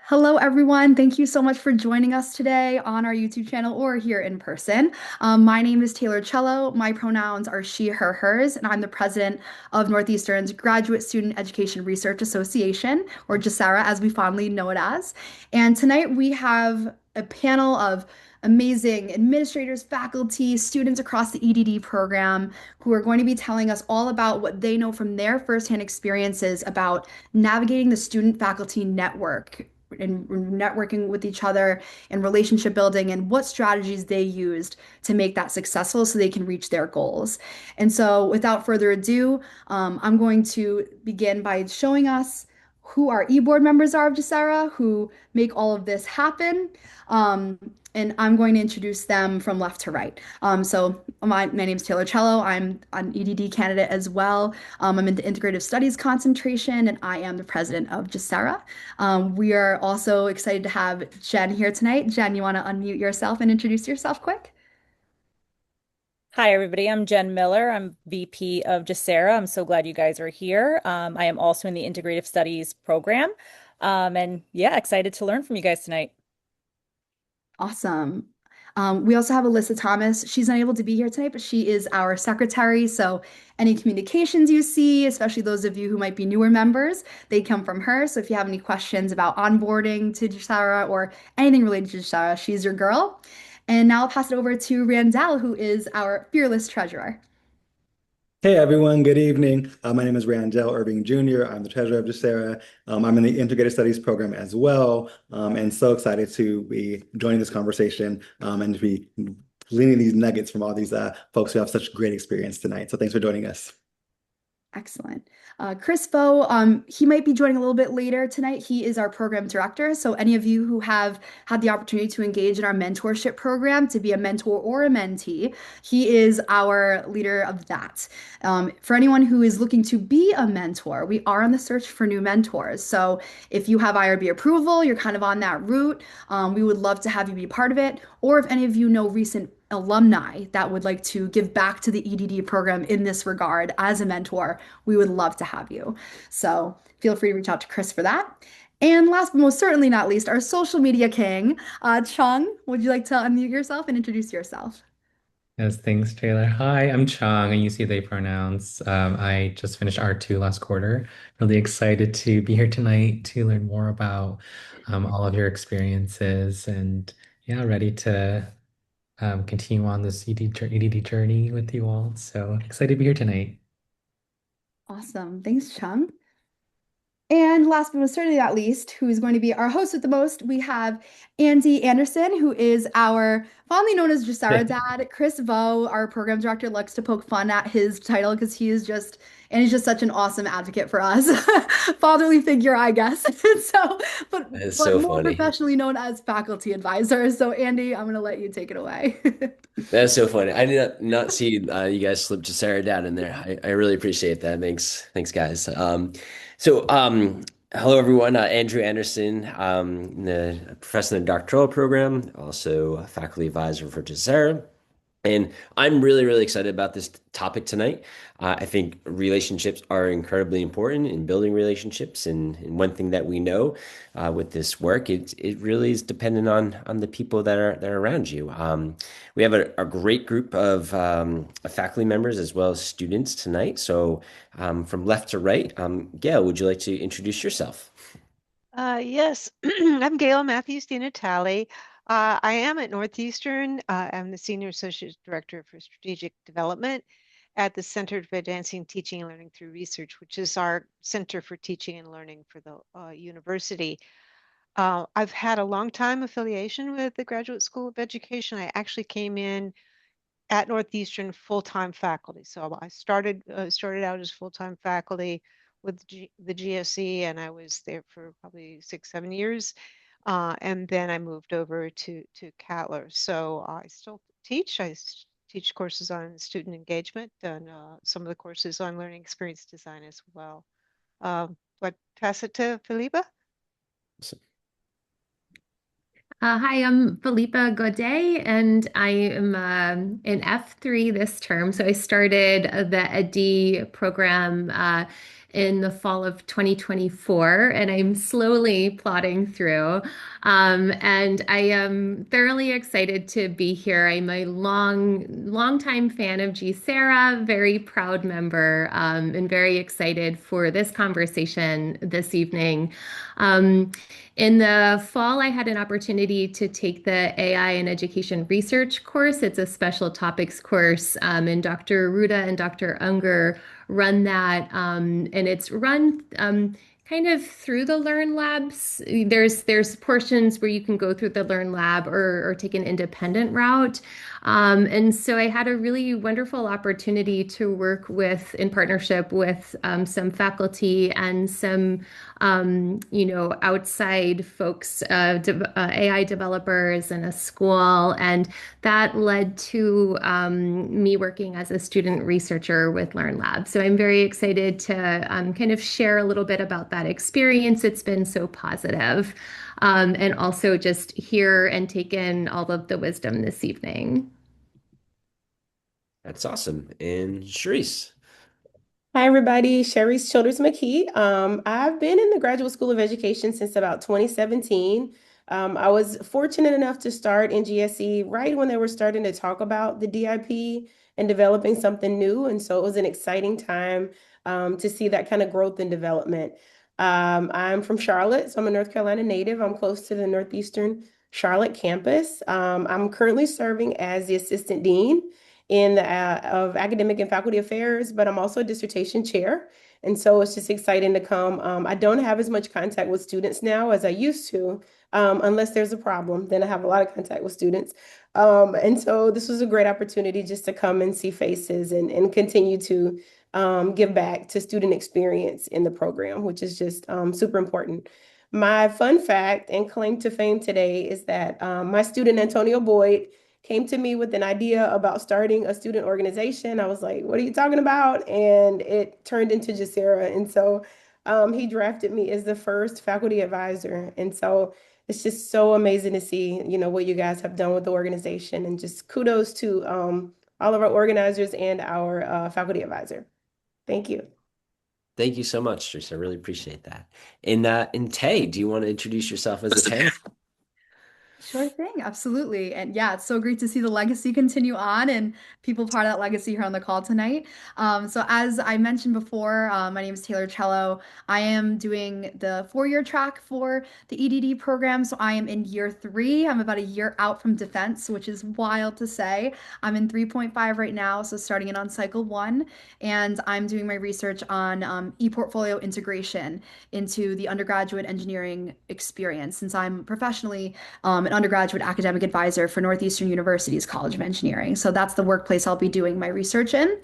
Hello, everyone. Thank you so much for joining us today on our YouTube channel or here in person. My name is Taylor Cello. My pronouns are she, her, hers, and I'm the president of Northeastern's Graduate Student Education Research Association, or GSERA, as we fondly know it as. And tonight we have a panel of amazing administrators, faculty, students across the EDD program who are going to be telling us all about what they know from their firsthand experiences about navigating the student faculty network and networking with each other and relationship building and what strategies they used to make that successful so they can reach their goals. And so, without further ado, I'm going to begin by showing us who our e-board members are of GSERA, who make all of this happen. And I'm going to introduce them from left to right. My name is Taylor Cello. I'm an EDD candidate as well. I'm in the Integrative Studies concentration, and I am the president of GSERA. We are also excited to have Jen here tonight. Jen, you want to unmute yourself and introduce yourself quick? Hi, everybody. I'm Jen Miller. I'm VP of GSERA. I'm so glad you guys are here. I am also in the Integrative Studies program. And yeah, excited to learn from you guys tonight. Awesome. We also have Alyssa Thomas. She's unable to be here tonight, but she is our secretary. So any communications you see, especially those of you who might be newer members, they come from her. So if you have any questions about onboarding to GSERA or anything related to GSERA, she's your girl. And now I'll pass it over to Randall, who is our fearless treasurer. Hey everyone, good evening. My name is Randall Irving Jr. I'm the treasurer of GSERA. I'm in the Integrated Studies program as well, and so excited to be joining this conversation and to be gleaning these nuggets from all these folks who have such great experience tonight. So thanks for joining us. Excellent. Chris Bow, he might be joining a little bit later tonight. He is our program director. So any of you who have had the opportunity to engage in our mentorship program to be a mentor or a mentee, he is our leader of that. For anyone who is looking to be a mentor, we are on the search for new mentors. So if you have IRB approval, you're kind of on that route, we would love to have you be part of it. Or if any of you know recent alumni that would like to give back to the EDD program in this regard as a mentor, we would love to have you. So feel free to reach out to Chris for that. And last but most certainly not least, our social media king, Chung, would you like to unmute yourself and introduce yourself? Yes, thanks, Taylor. Hi, I'm Chang. I use he, they pronouns. I just finished R2 last quarter. Really excited to be here tonight to learn more about all of your experiences and yeah, ready to continue on this EDD journey with you all. So excited to be here tonight. Awesome. Thanks, Chung. And last but most certainly not least, who is going to be our host with the most, we have Andy Anderson, who is our fondly known as Jasara dad. Chris Vo, our program director, likes to poke fun at his title because he's just such an awesome advocate for us. Fatherly figure, I guess. So, but That is but so more funny. professionally known as faculty advisor. So, Andy, I'm gonna let you take it away. That is so funny. I did not see you guys slip Sarah down in there. I really appreciate that. Thanks, guys. Hello everyone. Andrew Anderson, the professor in the doctoral program, also a faculty advisor for GSERA. And I'm really, really excited about this topic tonight. I think relationships are incredibly important in building relationships. And one thing that we know with this work, it really is dependent on the people that are around you. We have a great group of faculty members as well as students tonight. So from left to right, Gail, would you like to introduce yourself? Yes, I'm Gail Matthews Di. I am at Northeastern. I'm the Senior Associate Director for Strategic Development at the Center for Advancing Teaching and Learning Through Research, which is our center for teaching and learning for the university. I've had a long time affiliation with the Graduate School of Education. I actually came in at Northeastern full-time faculty. So I started out as full-time faculty with the GSE, and I was there for probably 6, 7 years. And then I moved over to Cattler. So I still teach. Teach courses on student engagement and some of the courses on learning experience design as well. But pass it to Felipa. Hi, I'm Felipa Godet, and I am in F3 this term. So I started the Ed.D program in the fall of 2024, and I'm slowly plodding through. And I am thoroughly excited to be here. I'm a long time fan of GSERA, very proud member, and very excited for this conversation this evening. Um, in the fall, I had an opportunity to take the AI and Education Research course. It's a special topics course, and Dr. Ruda and Dr. Unger run that, and it's run kind of through the Learn Labs. There's portions where you can go through the Learn Lab or take an independent route. And so I had a really wonderful opportunity to work with in partnership with some faculty and some outside folks, AI developers and a school, and that led to me working as a student researcher with Learn Lab. So I'm very excited to kind of share a little bit about that experience. It's been so positive. And also just hear and take in all of the wisdom this evening. That's awesome. And Sharice. Hi, everybody. Sharice Childers McKee. I've been in the Graduate School of Education since about 2017. I was fortunate enough to start in GSE right when they were starting to talk about the DIP and developing something new. And so it was an exciting time to see that kind of growth and development. I'm from Charlotte, so I'm a North Carolina native. I'm close to the Northeastern Charlotte campus. I'm currently serving as the Assistant Dean in of academic and faculty affairs, but I'm also a dissertation chair. And so it's just exciting to come. I don't have as much contact with students now as I used to, unless there's a problem. Then I have a lot of contact with students. And so this was a great opportunity just to come and see faces and continue to give back to student experience in the program, which is just super important. My fun fact and claim to fame today is that my student Antonio Boyd came to me with an idea about starting a student organization. I was like, what are you talking about? And it turned into GSERA. And so he drafted me as the first faculty advisor. And so it's just so amazing to see, what you guys have done with the organization. And just kudos to all of our organizers and our faculty advisor. Thank you. Thank you so much, Sharice. I really appreciate that. And Tay, do you want to introduce yourself as a panelist? Sure thing, absolutely. And yeah, it's so great to see the legacy continue on and people part of that legacy here on the call tonight. So as I mentioned before, my name is Taylor Cello. I am doing the four-year track for the EDD program. So I am in year 3. I'm about a year out from defense, which is wild to say. I'm in 3.5 right now, so starting in on cycle 1. And I'm doing my research on e-portfolio integration into the undergraduate engineering experience since I'm professionally an undergraduate academic advisor for Northeastern University's College of Engineering. So that's the workplace I'll be doing my research in.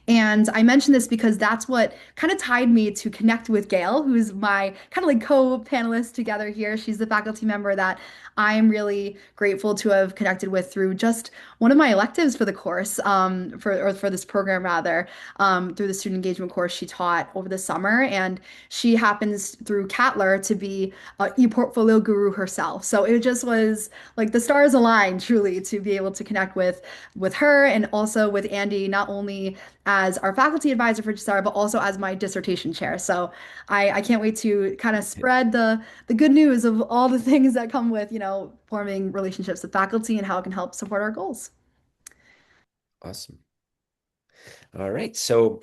And I mention this because that's what kind of tied me to connect with Gail, who's my kind of like co-panelist together here. She's the faculty member that I'm really grateful to have connected with through just one of my electives for the course, for this program rather, through the student engagement course she taught over the summer. And she happens through Cattler to be an e-portfolio guru herself. So it just was like the stars aligned truly to be able to connect with her and also with Andy, not only as our faculty advisor for GSERA, but also as my dissertation chair. So I can't wait to kind of spread the good news of all the things that come with, forming relationships with faculty and how it can help support our goals. Awesome. All right. So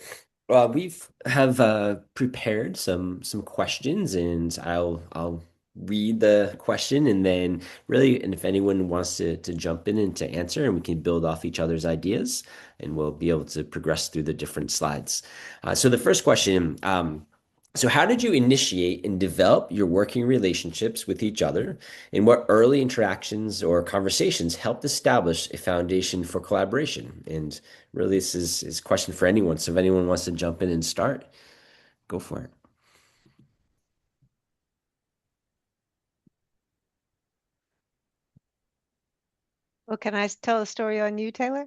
we've have prepared some questions, and I'll read the question, and then really, and if anyone wants to jump in and to answer, and we can build off each other's ideas, and we'll be able to progress through the different slides. So the first question. So how did you initiate and develop your working relationships with each other? And what early interactions or conversations helped establish a foundation for collaboration? And really, this is a question for anyone. So if anyone wants to jump in and start, go for it. Well, can I tell a story on you, Taylor?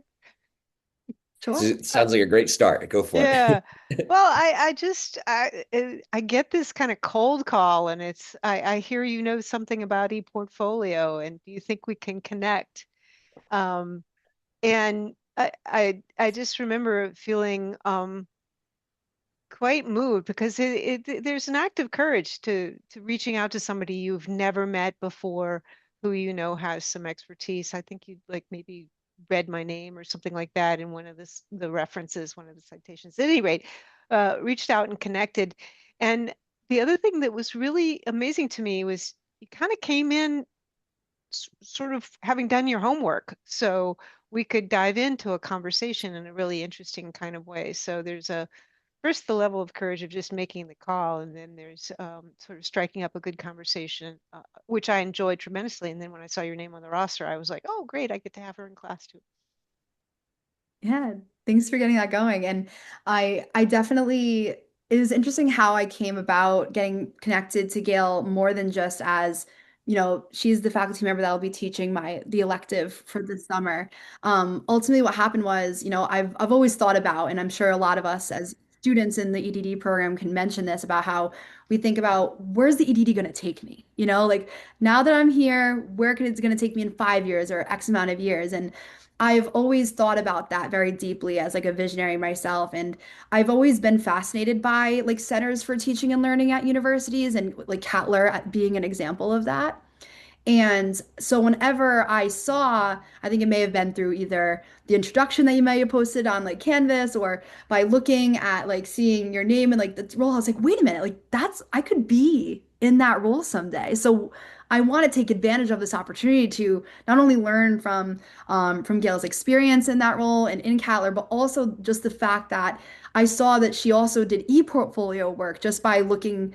Sure. It sounds like a great start. Go for Yeah. it. Well, I get this kind of cold call, and I hear you know something about ePortfolio, and do you think we can connect? Um, and I just remember feeling quite moved because there's an act of courage to reaching out to somebody you've never met before, who you know has some expertise. I think you like maybe read my name or something like that in one of the references, one of the citations. At any rate, reached out and connected. And the other thing that was really amazing to me was you kind of came in sort of having done your homework. So we could dive into a conversation in a really interesting kind of way. So there's a first the level of courage of just making the call, and then there's sort of striking up a good conversation, which I enjoyed tremendously. And then when I saw your name on the roster, I was like, oh, great, I get to have her in class too. Yeah, thanks for getting that going. And I definitely it was interesting how I came about getting connected to Gail more than just as, she's the faculty member that will be teaching the elective for this summer. Ultimately what happened was, I've always thought about, and I'm sure a lot of us as students in the EDD program can mention this about how we think about where's the EDD going to take me? Like now that I'm here, it's going to take me in 5 years or X amount of years? And I've always thought about that very deeply as like a visionary myself. And I've always been fascinated by like centers for teaching and learning at universities and like Cattler being an example of that. And so whenever I saw, I think it may have been through either the introduction that you may have posted on like Canvas or by looking at like seeing your name and like the role, I was like, wait a minute, like I could be in that role someday. So I want to take advantage of this opportunity to not only learn from Gail's experience in that role and in Cattler, but also just the fact that I saw that she also did e-portfolio work just by looking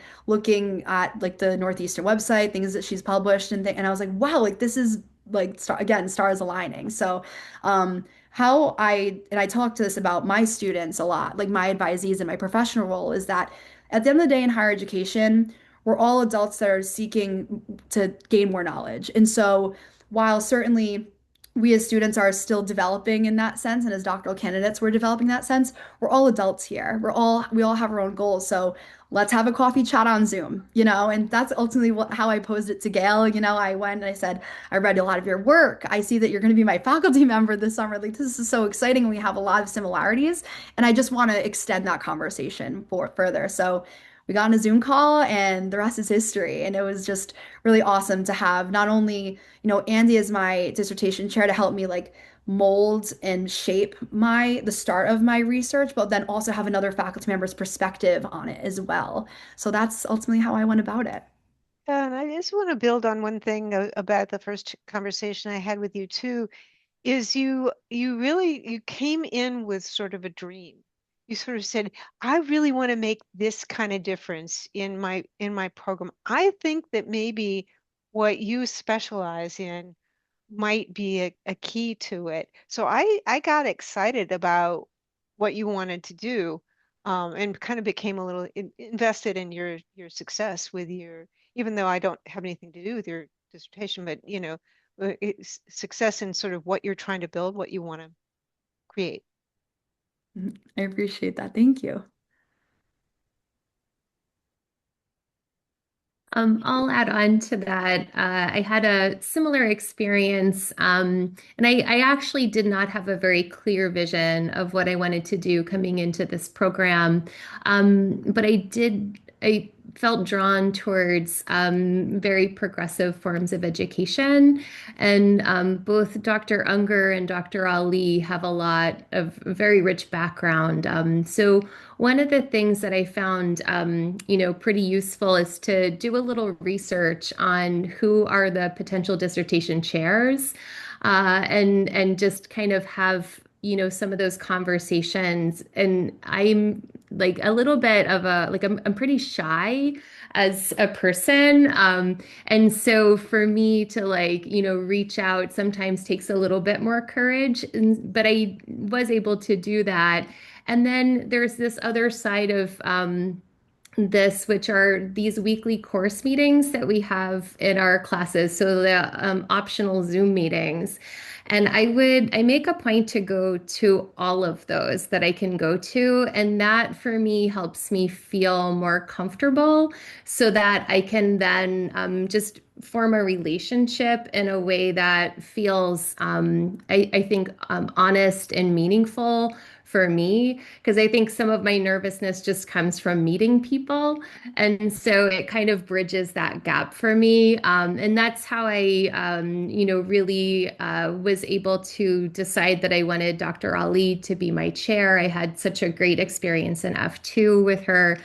at like the Northeastern website, things that she's published and I was like, wow, like this is like again, stars aligning. So how I talk to this about my students a lot, like my advisees in my professional role, is that at the end of the day in higher education, we're all adults that are seeking to gain more knowledge. And so while certainly we as students are still developing in that sense, and as doctoral candidates, we're developing that sense. We're all adults here. We all have our own goals. So let's have a coffee chat on Zoom, and that's ultimately how I posed it to Gail. I went and I said, I read a lot of your work. I see that you're going to be my faculty member this summer. Like, this is so exciting. We have a lot of similarities, and I just want to extend that conversation further. So we got on a Zoom call, and the rest is history. And it was just really awesome to have not only, Andy as my dissertation chair to help me like mold and shape the start of my research, but then also have another faculty member's perspective on it as well. So that's ultimately how I went about it. And I just want to build on one thing about the first conversation I had with you too, is you came in with sort of a dream. You sort of said, I really want to make this kind of difference in my program. I think that maybe what you specialize in might be a key to it. So I got excited about what you wanted to do, and kind of became a little invested in your success with even though I don't have anything to do with your dissertation, but it's success in sort of what you're trying to build, what you want to create. I appreciate that. Thank you. I'll add on to that. I had a similar experience, and I actually did not have a very clear vision of what I wanted to do coming into this program. But I felt drawn towards very progressive forms of education. And both Dr. Unger and Dr. Ali have a lot of very rich background. So one of the things that I found, pretty useful is to do a little research on who are the potential dissertation chairs, and just kind of have, some of those conversations. And I'm like a little bit of I'm pretty shy as a person. And so for me to reach out sometimes takes a little bit more courage, but I was able to do that. And then there's this other side of which are these weekly course meetings that we have in our classes. So the optional Zoom meetings. And I make a point to go to all of those that I can go to. And that for me helps me feel more comfortable so that I can then just form a relationship in a way that feels, I think, honest and meaningful for me because I think some of my nervousness just comes from meeting people. And so it kind of bridges that gap for me. And that's how I, really was able to decide that I wanted Dr. Ali to be my chair. I had such a great experience in F2 with her.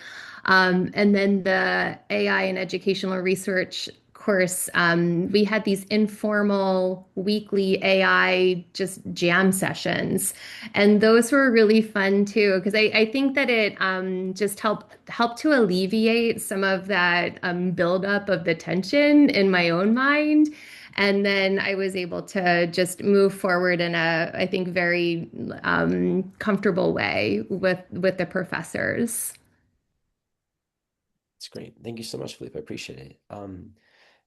And then the AI and educational research course, we had these informal weekly AI just jam sessions. And those were really fun too, because I think that it just helped to alleviate some of that buildup of the tension in my own mind. And then I was able to just move forward in a, I think, very comfortable way with the professors. It's great. Thank you so much, Philippe. I appreciate it.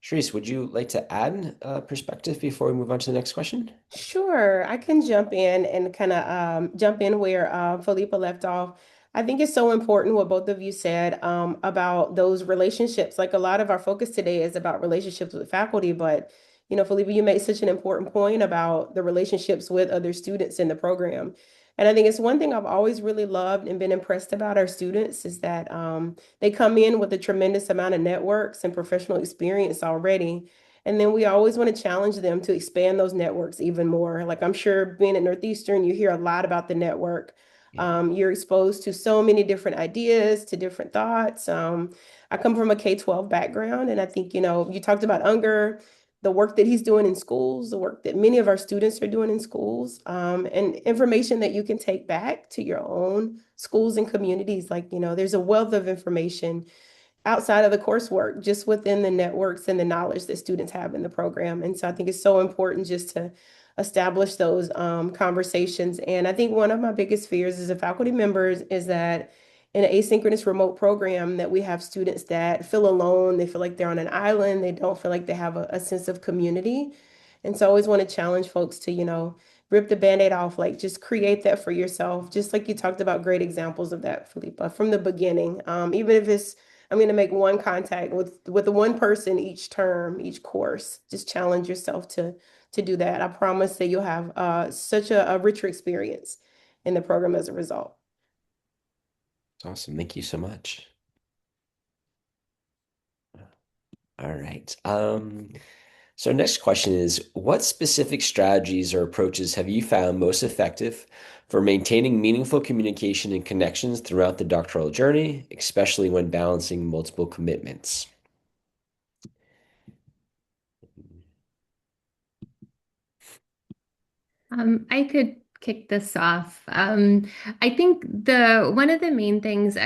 Sharice, would you like to add perspective before we move on to the next question? Sure, I can jump in and kind of jump in where Felipa left off. I think it's so important what both of you said about those relationships. Like a lot of our focus today is about relationships with faculty, but Felipa, you made such an important point about the relationships with other students in the program. And I think it's one thing I've always really loved and been impressed about our students is that they come in with a tremendous amount of networks and professional experience already. And then we always want to challenge them to expand those networks even more. Like I'm sure being at Northeastern, you hear a lot about the network. Yeah. You're exposed to so many different ideas, to different thoughts. I come from a K-12 background, and I think, you talked about Unger, the work that he's doing in schools, the work that many of our students are doing in schools, and information that you can take back to your own schools and communities. Like, there's a wealth of information outside of the coursework, just within the networks and the knowledge that students have in the program. And so I think it's so important just to establish those conversations. And I think one of my biggest fears as a faculty member is that in an asynchronous remote program that we have students that feel alone, they feel like they're on an island, they don't feel like they have a sense of community. And so I always want to challenge folks to, rip the band-aid off, like just create that for yourself. Just like you talked about great examples of that, Felipa, from the beginning. Even if it's I'm going to make one contact with the one person each term, each course. Just challenge yourself to do that. I promise that you'll have such a richer experience in the program as a result. Awesome. Thank you so much. All right. So next question is, what specific strategies or approaches have you found most effective for maintaining meaningful communication and connections throughout the doctoral journey, especially when balancing multiple commitments? I could kick this off. I think the one of the main things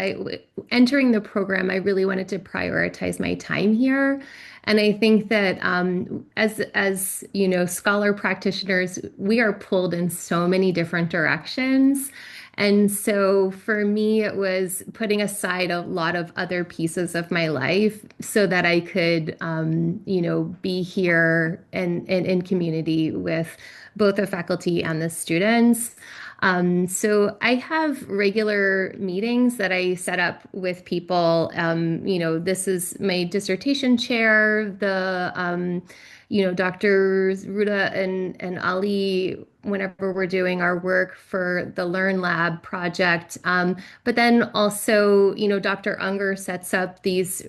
entering the program, I really wanted to prioritize my time here. And I think that as scholar practitioners, we are pulled in so many different directions. And so for me, it was putting aside a lot of other pieces of my life so that I could, be here and in community with both the faculty and the students. So I have regular meetings that I set up with people. This is my dissertation chair, Doctors Ruda and Ali, whenever we're doing our work for the Learn Lab project. But then also, Dr. Unger sets up these,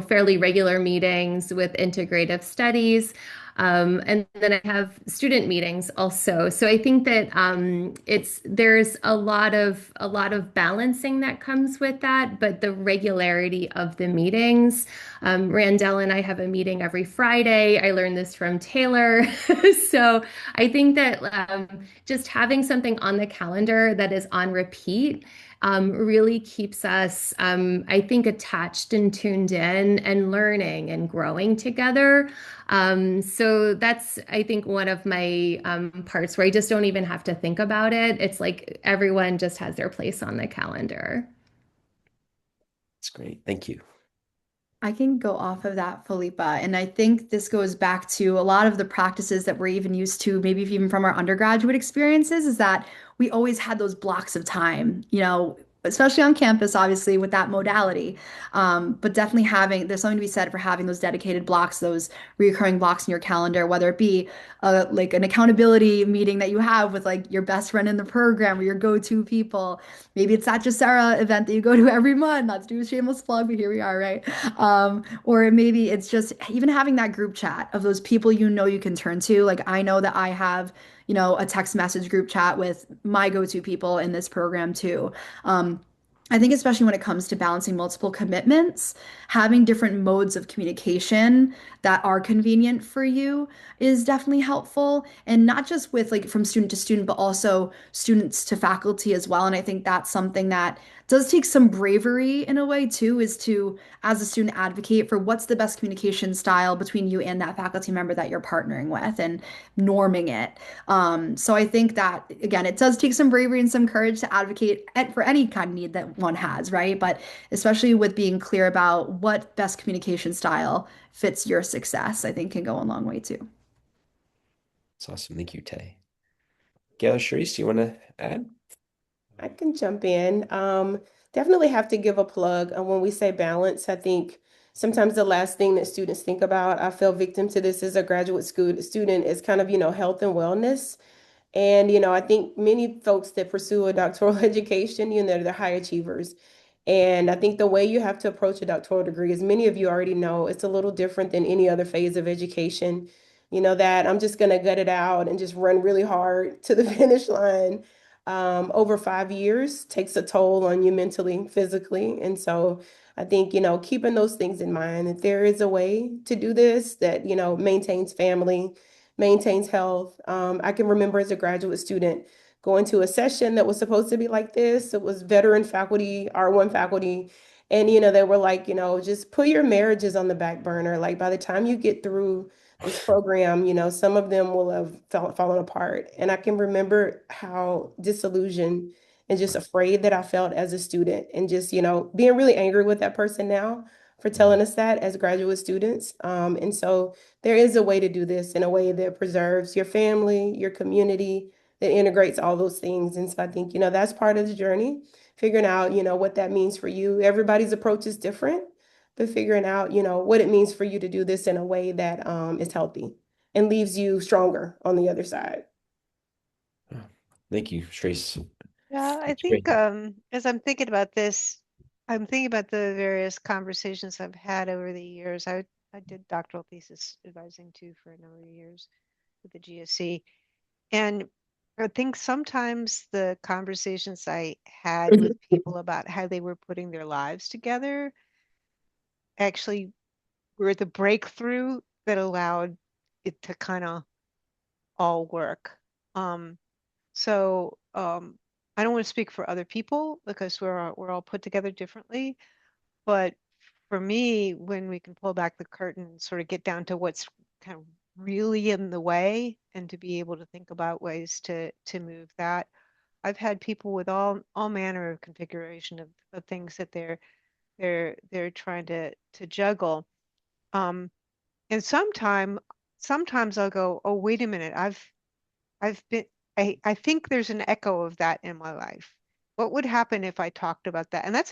fairly regular meetings with integrative studies. And then I have student meetings also. So I think that there's a lot of balancing that comes with that, but the regularity of the meetings. Randall and I have a meeting every Friday. I learned this from Taylor. So I think that just having something on the calendar that is on repeat really keeps us, I think, attached and tuned in and learning and growing together. So that's, I think, one of my parts where I just don't even have to think about it. It's like everyone just has their place on the calendar. That's great. Thank you. I can go off of that, Felipa. And I think this goes back to a lot of the practices that we're even used to, maybe even from our undergraduate experiences, is that we always had those blocks of time. especially on campus, obviously, with that modality. But definitely there's something to be said for having those dedicated blocks, those recurring blocks in your calendar, whether it be like an accountability meeting that you have with like your best friend in the program or your go-to people. Maybe it's that GSERA event that you go to every month. Not to do a shameless plug, but here we are, right? Or maybe it's just even having that group chat of those people you know you can turn to. Like I know that I have, a text message group chat with my go-to people in this program too. Um, I think especially when it comes to balancing multiple commitments, having different modes of communication that are convenient for you is definitely helpful. And not just with like from student to student, but also students to faculty as well. And I think that's something that does take some bravery in a way too, is to, as a student, advocate for what's the best communication style between you and that faculty member that you're partnering with and norming it. So I think that again, it does take some bravery and some courage to advocate for any kind of need that one has, right? But especially with being clear about what best communication style fits your success, I think can go a long way too. That's awesome. Thank you, Tay. Gail, Sharice, do you want to add? I can jump in. Definitely have to give a plug. When we say balance, I think sometimes the last thing that students think about, I fell victim to this as a graduate school student, is kind of, health and wellness. And, I think many folks that pursue a doctoral education, they're high achievers. And I think the way you have to approach a doctoral degree, as many of you already know, it's a little different than any other phase of education. That I'm just going to gut it out and just run really hard to the finish line. Over 5 years takes a toll on you mentally, physically. And so I think, keeping those things in mind, that there is a way to do this that, maintains family, maintains health. I can remember as a graduate student going to a session that was supposed to be like this. It was veteran faculty, R1 faculty. And, they were like, just put your marriages on the back burner. Like by the time you get through this program, some of them will have fallen apart. And I can remember how disillusioned and just afraid that I felt as a student and just, being really angry with that person now for telling us that as graduate students. And so there is a way to do this in a way that preserves your family, your community, that integrates all those things. And so I think, that's part of the journey, figuring out, what that means for you. Everybody's approach is different, but figuring out, what it means for you to do this in a way that is healthy and leaves you stronger on the other side. Thank you, Trace. Yeah, I That's great. think as I'm thinking about this, I'm thinking about the various conversations I've had over the years. I did doctoral thesis advising too for a number of years with the GSE. And I think sometimes the conversations I had with people about how they were putting their lives together actually were the breakthrough that allowed it to kind of all work. Um, so I don't want to speak for other people because we're all put together differently. But for me, when we can pull back the curtain and sort of get down to what's kind of really in the way and to be able to think about ways to move that. I've had people with all manner of configuration of things that they're trying to juggle. Um, and sometimes I'll go, oh, wait a minute, I've been I think there's an echo of that in my life. What would happen if I talked about that? And that's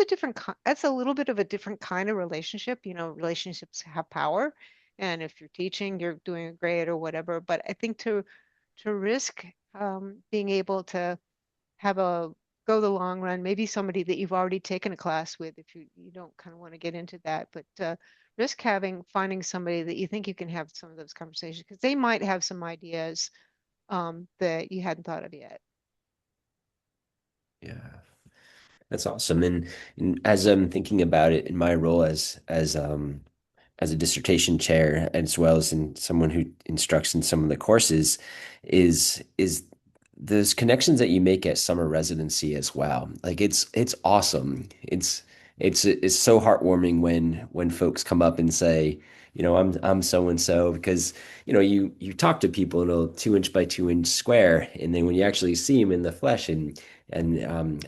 a little bit of a different kind of relationship. Relationships have power. And if you're teaching, you're doing a grade or whatever. But I think to risk being able to have a go the long run, maybe somebody that you've already taken a class with, if you don't kind of want to get into that, but risk finding somebody that you think you can have some of those conversations because they might have some ideas that you hadn't thought of yet. Yeah, that's awesome. And as I'm thinking about it in my role as a dissertation chair, as well as in someone who instructs in some of the courses, is those connections that you make at summer residency as well. Like it's awesome. It's so heartwarming when folks come up and say, I'm so and so because you talk to people in a 2 inch by 2 inch square, and then when you actually see them in the flesh, and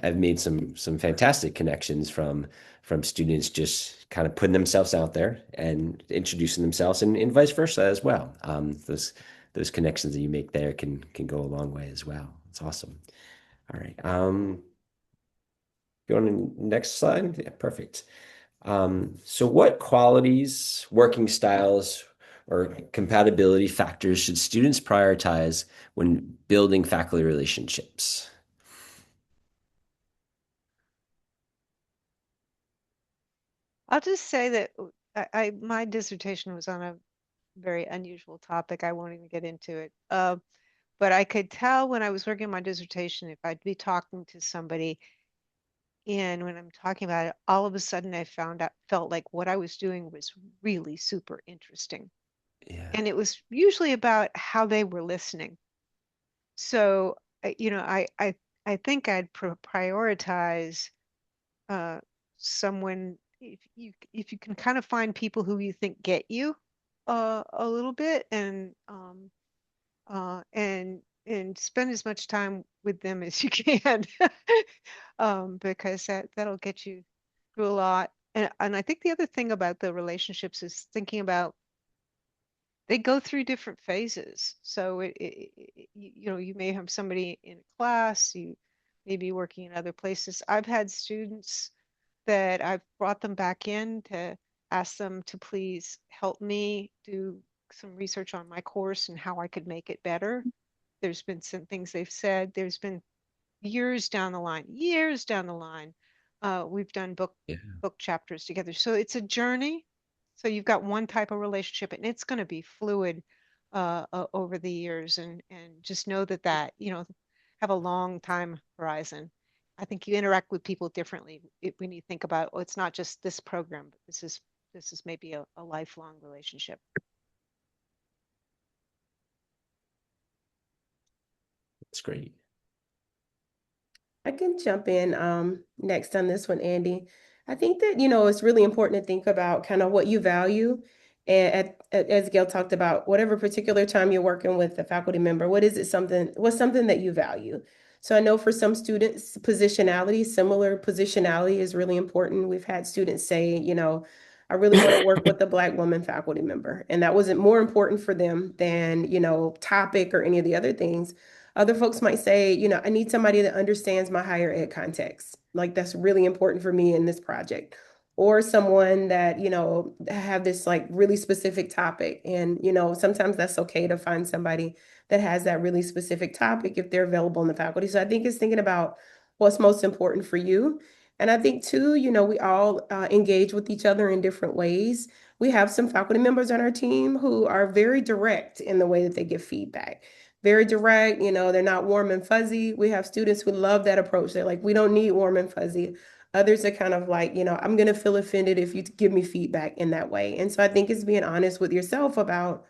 I've made some fantastic connections from students just kind of putting themselves out there and introducing themselves, and vice versa as well. Those connections that you make there can go a long way as well. It's awesome. All right. Go on to the next slide. Yeah, perfect. So what qualities, working styles, or compatibility factors should students prioritize when building faculty relationships? I'll just say that my dissertation was on a very unusual topic. I won't even get into it. But I could tell when I was working on my dissertation, if I'd be talking to somebody, and when I'm talking about it, all of a sudden felt like what I was doing was really super interesting. Yeah. And it was usually about how they were listening. So, I think I'd prioritize uh, someone if you can kind of find people who you think get you a little bit and spend as much time with them as you can because that'll get you through a lot. And I think the other thing about the relationships is thinking about they go through different phases. So you may have somebody in a class, you may be working in other places. I've had students that I've brought them back in to ask them to please help me do some research on my course and how I could make it better. There's been some things they've said. There's been years down the line, we've done Yeah. book chapters together. So it's a journey. So you've got one type of relationship, and it's going to be fluid over the years, and just know that have a long time horizon. I think you interact with people differently when you think about, oh, it's not just this program, but this is maybe a lifelong relationship. That's great. I can jump in next on this one, Andy. I think that, it's really important to think about kind of what you value. And as Gail talked about, whatever particular time you're working with a faculty member, what's something that you value? So I know for some students, similar positionality is really important. We've had students say, I really want to work with a Black woman faculty member. And that wasn't more important for them than, topic or any of the other things. Other folks might say, I need somebody that understands my higher ed context. Like that's really important for me in this project. Or someone that, have this like really specific topic. And, sometimes that's okay to find somebody that has that really specific topic if they're available in the faculty. So I think it's thinking about what's most important for you. And I think too, we all engage with each other in different ways. We have some faculty members on our team who are very direct in the way that they give feedback, very direct, they're not warm and fuzzy. We have students who love that approach. They're like, we don't need warm and fuzzy. Others are kind of like, I'm going to feel offended if you give me feedback in that way. And so I think it's being honest with yourself about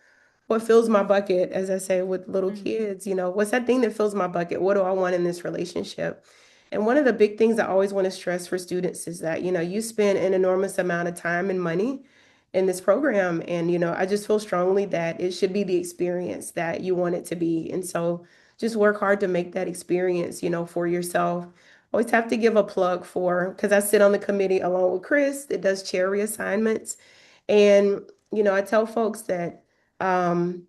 what fills my bucket, as I say with little kids, what's that thing that fills my bucket? What do I want in this relationship? And one of the big things I always want to stress for students is that, you spend an enormous amount of time and money in this program. And, I just feel strongly that it should be the experience that you want it to be. And so just work hard to make that experience, for yourself. Always have to give a plug because I sit on the committee along with Chris that does chair reassignments. And, I tell folks um,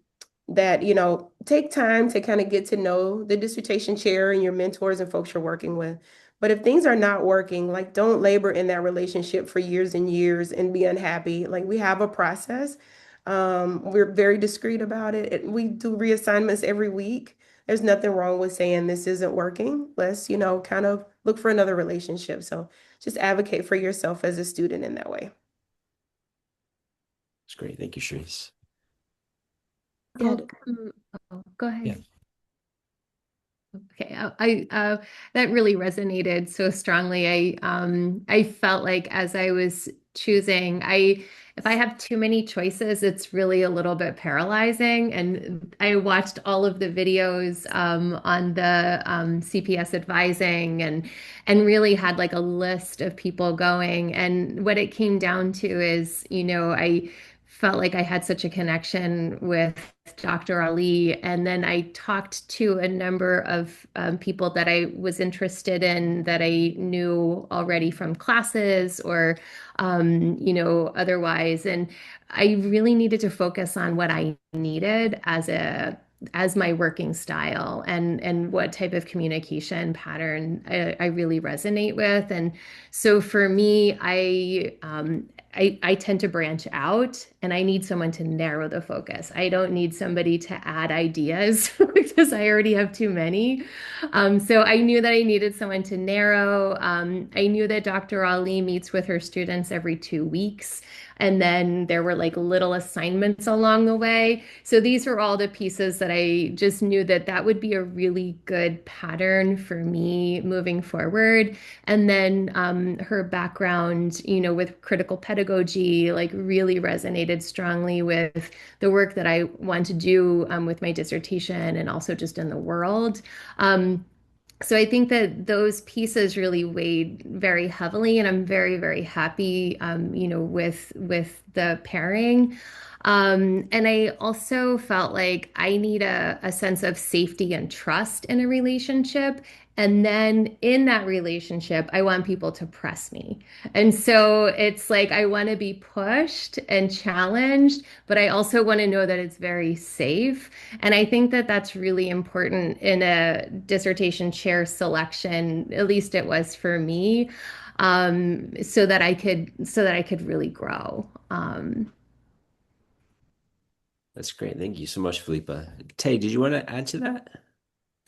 take time to kind of get to know the dissertation chair and your mentors and folks you're working with. But if things are not working, like don't labor in that relationship for years and years and be unhappy. Like we have a process. We're very discreet about it. We do reassignments every week. There's nothing wrong with saying this isn't working. Let's, kind of look for another relationship. So just advocate for yourself as a student in that way. That's great. Thank you, Sharice. I'll Ed, go ahead. Yeah. Okay, that really resonated so strongly. I felt like as I was choosing, if I have too many choices, it's really a little bit paralyzing. And I watched all of the videos on the CPS advising and really had like a list of people going. And what it came down to is, I felt like I had such a connection with Dr. Ali. And then I talked to a number of people that I was interested in that I knew already from classes or, otherwise. And I really needed to focus on what I needed as a as my working style and what type of communication pattern I really resonate with. And so for me, I tend to branch out and I need someone to narrow the focus. I don't need somebody to add ideas because I already have too many. So I knew that I needed someone to narrow. I knew that Dr. Ali meets with her students every 2 weeks. And then there were like little assignments along the way. So these were all the pieces that I just knew that that would be a really good pattern for me moving forward. And then her background, with critical pedagogy, like really resonated strongly with the work that I want to do with my dissertation and also just in the world. So I think that those pieces really weighed very heavily, and I'm very, very happy, with the pairing. And I also felt like I need a sense of safety and trust in a relationship. And then in that relationship, I want people to press me. And so it's like I want to be pushed and challenged, but I also want to know that it's very safe. And I think that that's really important in a dissertation chair selection, at least it was for me, so that I could really grow. That's great. Thank you so much, Felipa. Tay, did you want to add to that?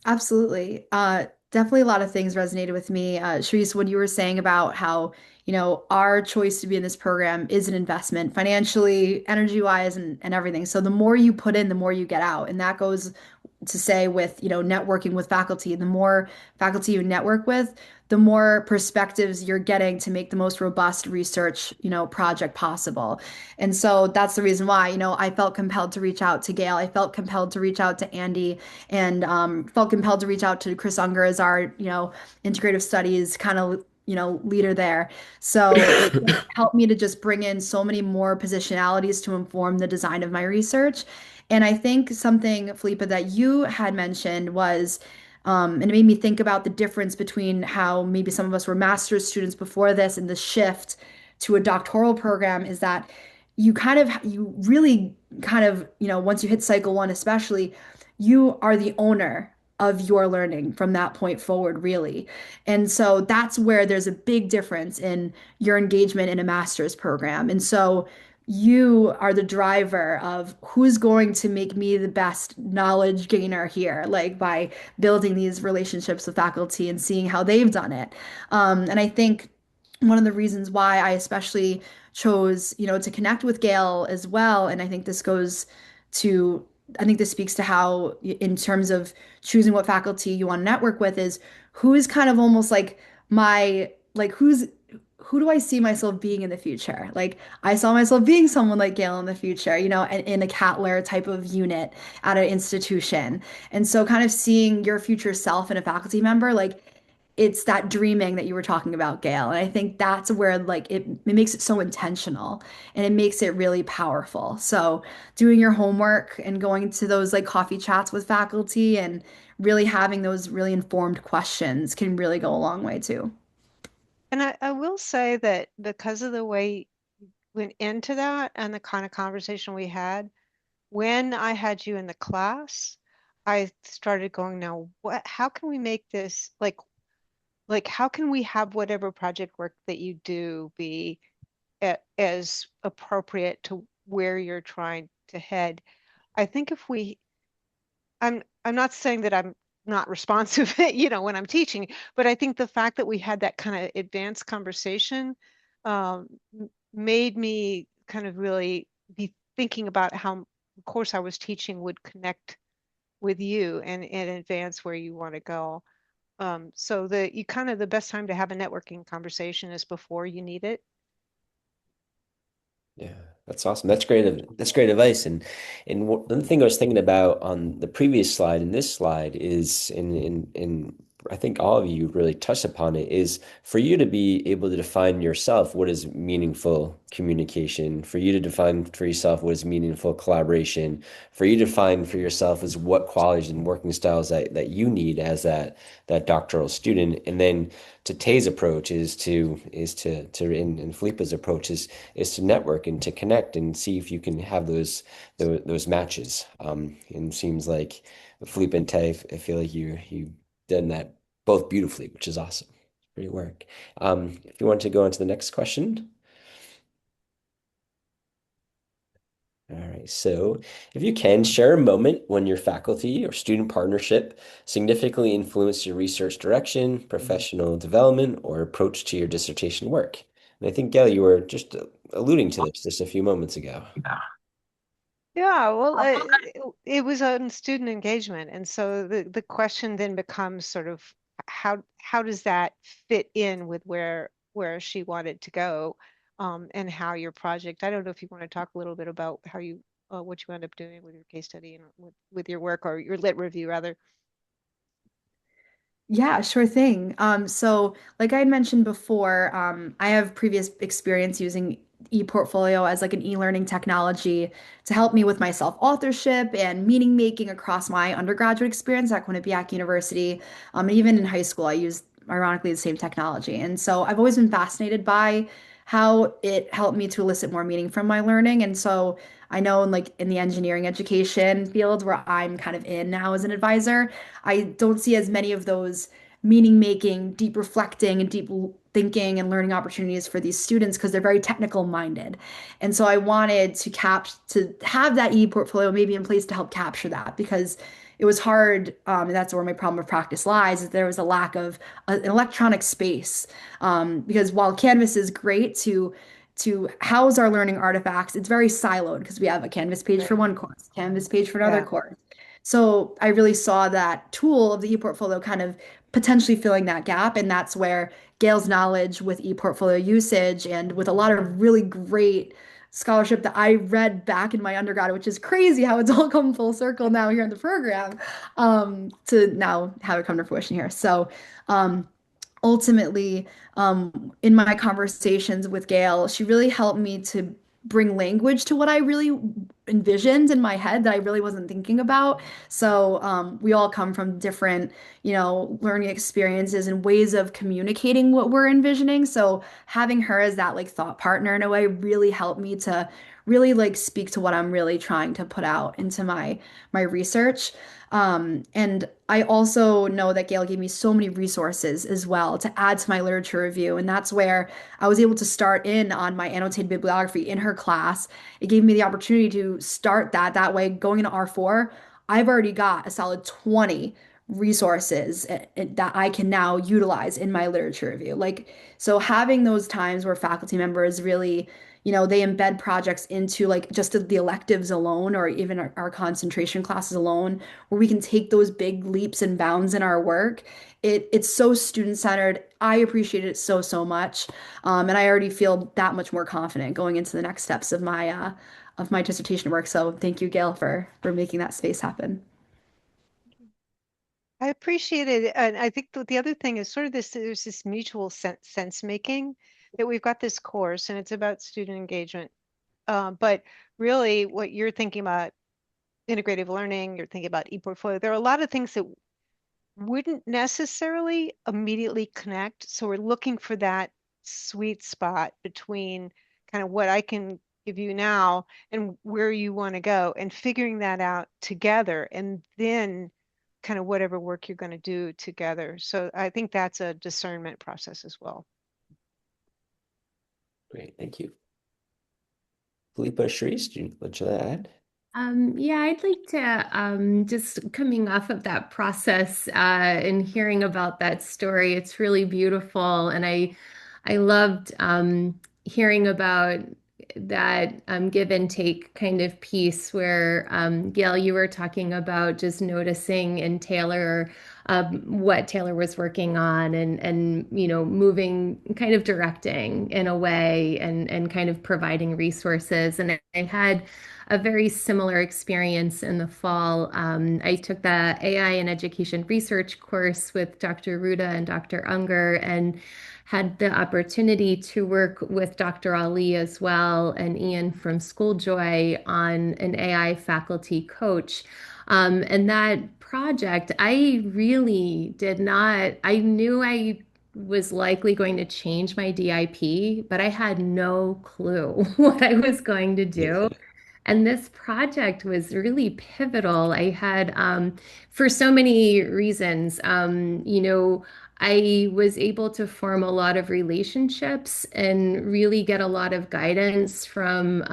Absolutely. Definitely a lot of things resonated with me. Sharice, what you were saying about how, our choice to be in this program is an investment financially, energy-wise, and everything. So the more you put in, the more you get out. And that goes to say with, networking with faculty. The more faculty you network with, the more perspectives you're getting to make the most robust research, project possible. And so that's the reason why, I felt compelled to reach out to Gail. I felt compelled to reach out to Andy and felt compelled to reach out to Chris Unger as our, integrative studies kind of, leader there. So it helped me to just bring in so many more positionalities to inform the design of my research. And I think something, Felipa, that you had mentioned was, and it made me think about the difference between how maybe some of us were master's students before this and the shift to a doctoral program is that you really kind of, once you hit cycle one, especially, you are the owner of your learning from that point forward, really. And so that's where there's a big difference in your engagement in a master's program. And so you are the driver of who's going to make me the best knowledge gainer here, like by building these relationships with faculty and seeing how they've done it. And I think one of the reasons why I especially chose, to connect with Gail as well, and I think this speaks to how, in terms of choosing what faculty you want to network with, is who is kind of almost like who do I see myself being in the future? Like I saw myself being someone like Gail in the future, in a Cattler type of unit at an institution. And so kind of seeing your future self in a faculty member, like it's that dreaming that you were talking about, Gail. And I think that's where like it makes it so intentional and it makes it really powerful. So doing your homework and going to those like coffee chats with faculty and really having those really informed questions can really go a long way too. And I will say that because of the way you went into that and the kind of conversation we had, when I had you in the class, I started going, now how can we make this like how can we have whatever project work that you do be as appropriate to where you're trying to head? I think if we I'm not saying that I'm not responsive, when I'm teaching, but I think the fact that we had that kind of advanced conversation made me kind of really be thinking about how the course I was teaching would connect with you and advance where you want to go. So the best time to have a networking conversation is before you need it. Yeah, that's awesome. That's great. That's great advice. And one thing I was thinking about on the previous slide and this slide is in I think all of you really touched upon it, is for you to be able to define yourself what is meaningful communication, for you to define for yourself what is meaningful collaboration, for you to define for yourself as what qualities and working styles that you need as that doctoral student. And then to Tay's approach and Felipe's approach is to network and to connect and see if you can have those matches. And it seems like Felipe and Tay, I feel like you done that both beautifully, which is awesome. Great work. If you want to go on to the next question. All right, so if you can, share a moment when your faculty or student partnership significantly influenced your research direction, professional development, or approach to your dissertation work. And I think, Gail, you were just alluding to this just a few moments ago. Yeah, well, it was on student engagement, and so the question then becomes sort of how does that fit in with where she wanted to go, and how your project. I don't know if you want to talk a little bit about how you what you end up doing with your case study and with your work or your lit review rather. Yeah, sure thing. So like I had mentioned before, I have previous experience using ePortfolio as like an e-learning technology to help me with my self-authorship and meaning making across my undergraduate experience at Quinnipiac University. And even in high school, I used ironically the same technology. And so I've always been fascinated by how it helped me to elicit more meaning from my learning. And so I know in like in the engineering education field where I'm kind of in now as an advisor, I don't see as many of those meaning making, deep reflecting, and deep thinking and learning opportunities for these students because they're very technical minded. And so I wanted to have that e-portfolio maybe in place to help capture that because it was hard, and that's where my problem of practice lies, is there was a lack of an electronic space. Because while Canvas is great to house our learning artifacts, it's very siloed because we have a Canvas page for Right. one course, Canvas page for another Yeah. course. So I really saw that tool of the ePortfolio kind of potentially filling that gap. And that's where Gail's knowledge with ePortfolio usage and with a lot of really great scholarship that I read back in my undergrad, which is crazy how it's all come full circle now here in the program, to now have it come to fruition here. So ultimately, in my conversations with Gail, she really helped me to bring language to what I really envisioned in my head that I really wasn't thinking about. So we all come from different, learning experiences and ways of communicating what we're envisioning. So having her as that like thought partner in a way really helped me to really like speak to what I'm really trying to put out into my research. And I also know that Gail gave me so many resources as well to add to my literature review. And that's where I was able to start in on my annotated bibliography in her class. It gave me the opportunity to start that. That way, going into R4, I've already got a solid 20 resources that I can now utilize in my literature review. Like, so having those times where faculty members really they embed projects into like just the electives alone or even our concentration classes alone where we can take those big leaps and bounds in our work. It's so student centered. I appreciate it so much, and I already feel that much more confident going into the next steps of my dissertation work. So thank you, Gail, for making that space happen. I appreciate it. And I think the other thing is sort of there's this mutual sense making that we've got this course and it's about student engagement. But really what you're thinking about integrative learning, you're thinking about ePortfolio, there are a lot of things that wouldn't necessarily immediately connect. So we're looking for that sweet spot between kind of what I can give you now and where you want to go and figuring that out together and then kind of whatever work you're going to do together. So I think that's a discernment process as well. Great, thank you. Felipe, Sharice, would you add? Yeah, I'd like to just coming off of that process and hearing about that story. It's really beautiful, and I loved hearing about that give and take kind of piece where Gail, you were talking about just noticing and Taylor what Taylor was working on and moving, kind of directing in a way and kind of providing resources. And I had a very similar experience in the fall. I took the AI and Education Research course with Dr. Ruda and Dr. Unger and had the opportunity to work with Dr. Ali as well and Ian from Schooljoy on an AI faculty coach. And that project, I really did not, I knew I was likely going to change my DIP, but I had no clue what I was going to do. And this project was really pivotal. I had, for so many reasons, I was able to form a lot of relationships and really get a lot of guidance from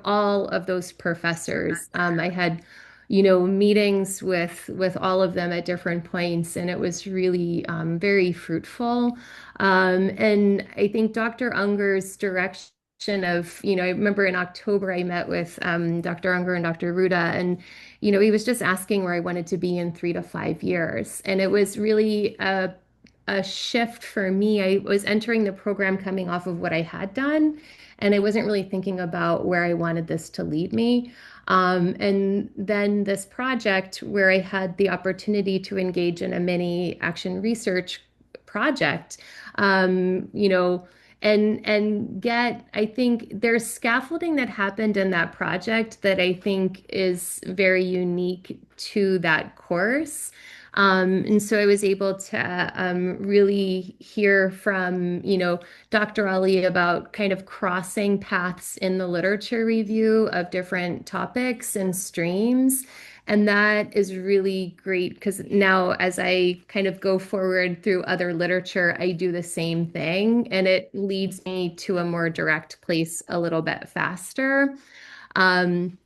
all of those professors. I had, meetings with all of them at different points, and it was really very fruitful. And I think Dr. Unger's direction of, I remember in October I met with Dr. Unger and Dr. Ruda, and he was just asking where I wanted to be in 3 to 5 years, and it was really a shift for me. I was entering the program coming off of what I had done, and I wasn't really thinking about where I wanted this to lead me. And then this project where I had the opportunity to engage in a mini action research project, and get, I think there's scaffolding that happened in that project that I think is very unique to that course. And so I was able to really hear from, Dr. Ali about kind of crossing paths in the literature review of different topics and streams. And that is really great because now, as I kind of go forward through other literature, I do the same thing, and it leads me to a more direct place a little bit faster. Um,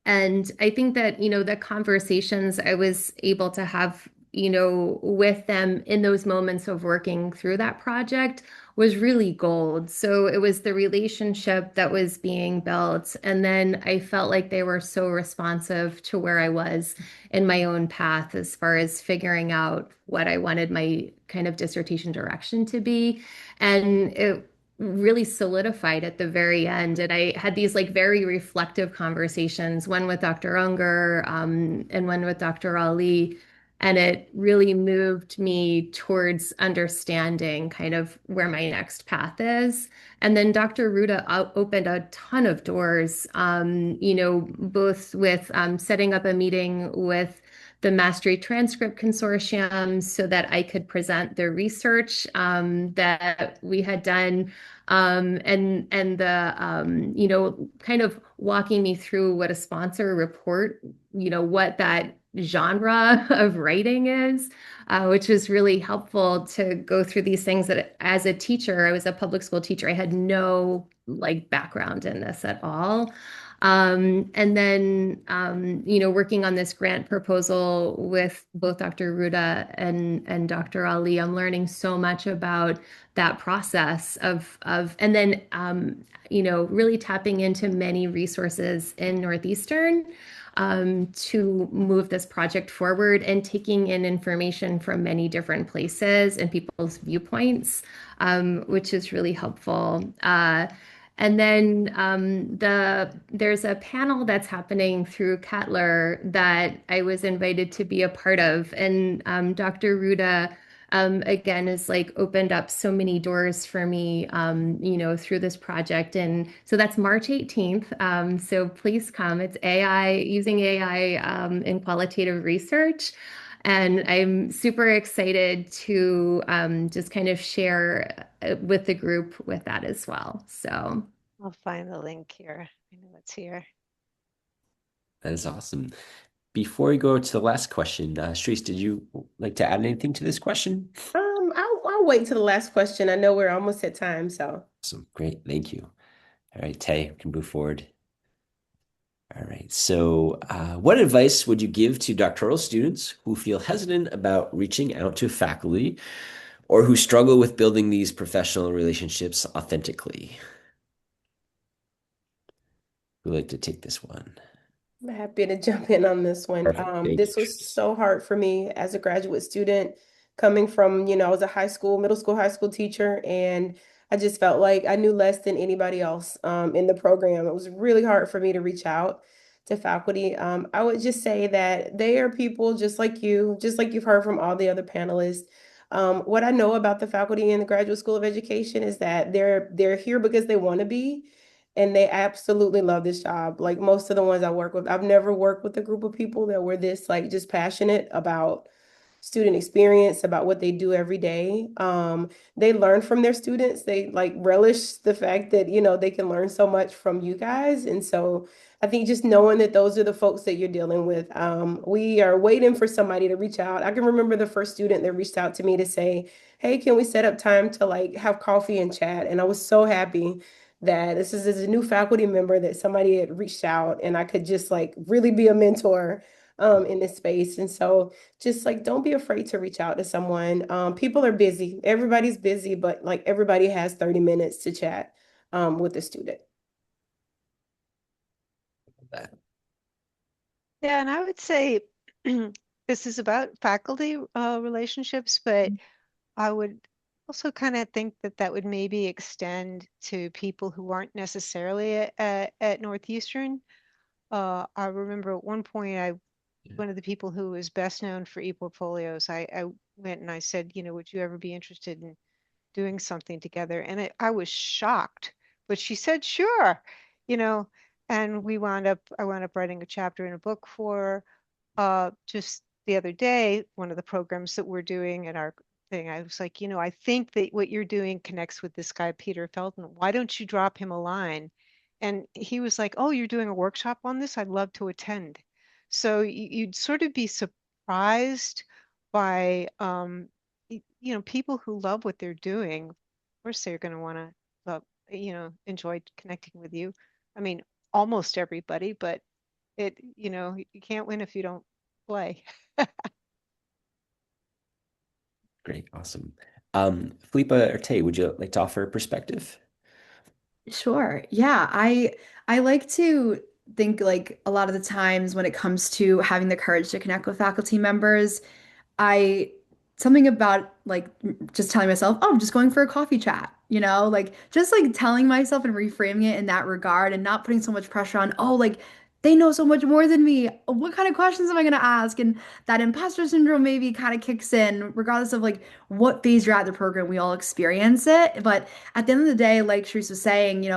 and I think that, the conversations I was able to have, with them in those moments of working through that project was really gold. So it was the relationship that was being built. And then I felt like they were so responsive to where I was in my own path as far as figuring out what I wanted my kind of dissertation direction to be. And it really solidified at the very end. And I had these like very reflective conversations, one with Dr. Unger, and one with Dr. Ali. And it really moved me towards understanding kind of where my next path is. And then Dr. Ruda opened a ton of doors, both with setting up a meeting with the Mastery Transcript Consortium so that I could present the research that we had done, and the kind of walking me through what a sponsor report, what that genre of writing is, which was really helpful to go through these things that as a teacher, I was a public school teacher, I had no like background in this at all. And then, working on this grant proposal with both Dr. Ruda and Dr. Ali, I'm learning so much about that process and then, really tapping into many resources in Northeastern to move this project forward and taking in information from many different places and people's viewpoints, which is really helpful. And then there's a panel that's happening through Cattler that I was invited to be a part of, and Dr. Ruda again has like opened up so many doors for me, through this project. And so that's March 18th. So please come. It's AI, using AI in qualitative research. And I'm super excited to just kind of share with the group with that as well. So I'll find the link here. I know it's here. That is awesome. Before we go to the last question, Shrees, did you like to add anything to this question? I'll wait to the last question. I know we're almost at time, so. Awesome. Great. Thank you. All right, Tay, we can move forward. All right. So, what advice would you give to doctoral students who feel hesitant about reaching out to faculty or who struggle with building these professional relationships authentically? Who'd like to take this one? I'm happy to jump in on this one. Perfect. Thank you, This was so hard for me as a graduate student coming from, I was a middle school, high school teacher, and I just felt like I knew less than anybody else in the program. It was really hard for me to reach out to faculty. I would just say that they are people just like you, just like you've heard from all the other panelists. What I know about the faculty in the Graduate School of Education is that they're here because they want to be, and they absolutely love this job. Like most of the ones I work with, I've never worked with a group of people that were this like just passionate about student experience, about what they do every day. They learn from their students. They like relish the fact that, they can learn so much from you guys. And so I think just knowing that those are the folks that you're dealing with, we are waiting for somebody to reach out. I can remember the first student that reached out to me to say, hey, can we set up time to like have coffee and chat? And I was so happy that this is as a new faculty member that somebody had reached out and I could just like really be a mentor in this space. And so just like don't be afraid to reach out to someone. People are busy. Everybody's busy, but like everybody has 30 minutes to chat with a student. Yeah, and I would say this is about faculty relationships, but I would also kind of think that that would maybe extend to people who aren't necessarily at Northeastern. I remember at one point, one of the people who was best known for e-portfolios, I went and I said, would you ever be interested in doing something together? And I was shocked, but she said, sure, you know, and I wound up writing a chapter in a book for her. Just the other day, one of the programs that we're doing in our thing, I was like, I think that what you're doing connects with this guy, Peter Felton. Why don't you drop him a line? And he was like, oh, you're doing a workshop on this? I'd love to attend. So you'd sort of be surprised by, people who love what they're doing. Of course, they're going to want to love, enjoy connecting with you. I mean, almost everybody, but you can't win if you don't play. Great. Awesome. Felipa or Tay, would you like to offer a perspective? Sure. Yeah, I like to think like a lot of the times when it comes to having the courage to connect with faculty members, I something about like just telling myself, oh, I'm just going for a coffee chat, like just like telling myself and reframing it in that regard and not putting so much pressure on, oh, like they know so much more than me. What kind of questions am I going to ask? And that imposter syndrome maybe kind of kicks in, regardless of like what phase you're at in the program, we all experience it. But at the end of the day, like Sharice was saying,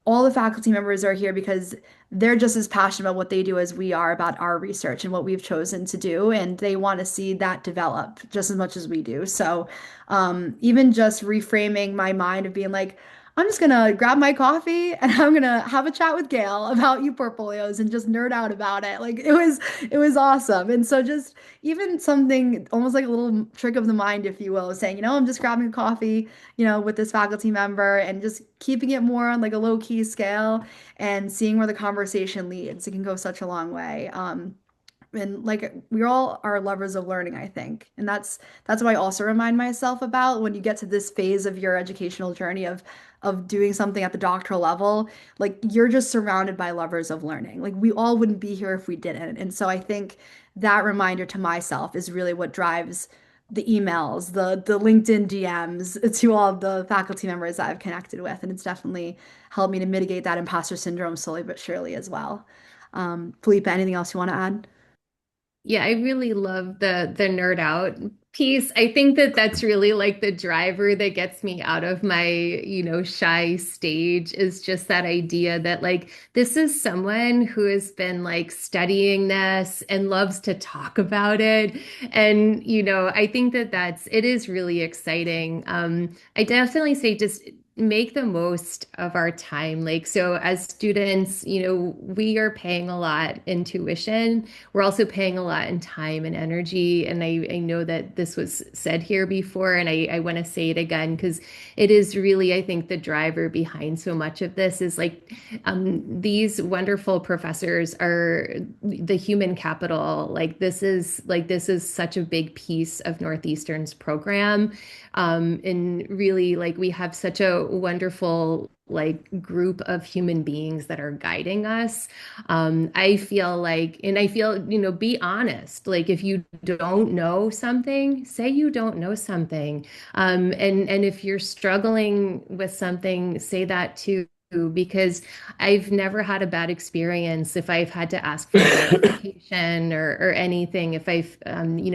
all the faculty members are here because they're just as passionate about what they do as we are about our research and what we've chosen to do, and they want to see that develop just as much as we do. So, even just reframing my mind of being like, I'm just gonna grab my coffee and I'm gonna have a chat with Gail about portfolios and just nerd out about it. Like it was awesome. And so just even something almost like a little trick of the mind, if you will, saying, I'm just grabbing a coffee with this faculty member and just keeping it more on like a low key scale and seeing where the conversation leads. It can go such a long way. And like we all are lovers of learning, I think. And that's what I also remind myself about when you get to this phase of your educational journey of doing something at the doctoral level, like you're just surrounded by lovers of learning. Like we all wouldn't be here if we didn't. And so I think that reminder to myself is really what drives the emails, the LinkedIn DMs to all of the faculty members that I've connected with. And it's definitely helped me to mitigate that imposter syndrome slowly but surely as well. Felipe, anything else you want to add? Yeah, I really love the nerd out piece. I think that that's really like the driver that gets me out of my, shy stage is just that idea that like this is someone who has been like studying this and loves to talk about it. And, I think that it is really exciting. I definitely say just make the most of our time. Like, so as students, we are paying a lot in tuition. We're also paying a lot in time and energy. And I know that this was said here before, and I want to say it again because it is really, I think, the driver behind so much of this is like these wonderful professors are the human capital. This is such a big piece of Northeastern's program. And really, like, we have such a wonderful like group of human beings that are guiding us. I feel like, and I feel, be honest. Like if you don't know something, say you don't know something. And if you're struggling with something, say that too. Because I've never had a bad experience if I've had to ask for clarification or anything, if I've